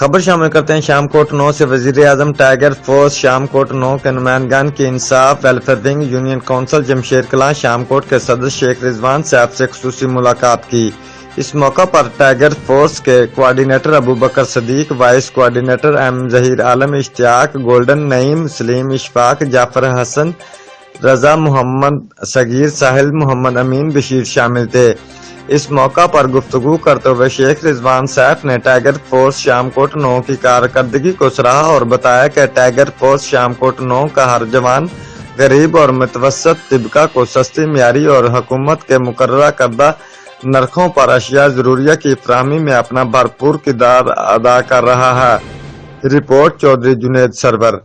خبر شامل کرتے ہیں شامکوٹ 9 سے۔ وزیراعظم ٹائیگر فورس شامکوٹ 9 کے نمائندگان کی انصاف ویلفیئر ونگ یونین کونسل جمشیر کلاں شامکوٹ کے صدر شیخ رضوان صاحب سے خصوصی ملاقات کی۔ اس موقع پر ٹائیگر فورس کے کوآرڈینیٹر ابوبکر صدیق، وائس کوآرڈینیٹر ظہیر، عالم، اشتیاق، گولڈن، نعیم، سلیم، اشفاق، جعفر، احسن، رضا، محمد، صغیر، ساحل، محمد امین، بشیر شامل تھے۔ اس موقع پر گفتگو کرتے ہوئے شیخ رضوان سیف نے ٹائیگر فورس شامکوٹ 9 کی کارکردگی کو سراہا اور بتایا کہ ٹائیگر فورس شامکوٹ 9 کا ہر جوان غریب اور متوسط طبقہ کو سستی، معیاری اور حکومت کے مقررہ کردہ نرخوں پر اشیاء ضروریہ کی فراہمی میں اپنا بھرپور کردار ادا کر رہا ہے۔ رپورٹ چودھری جنید سرور۔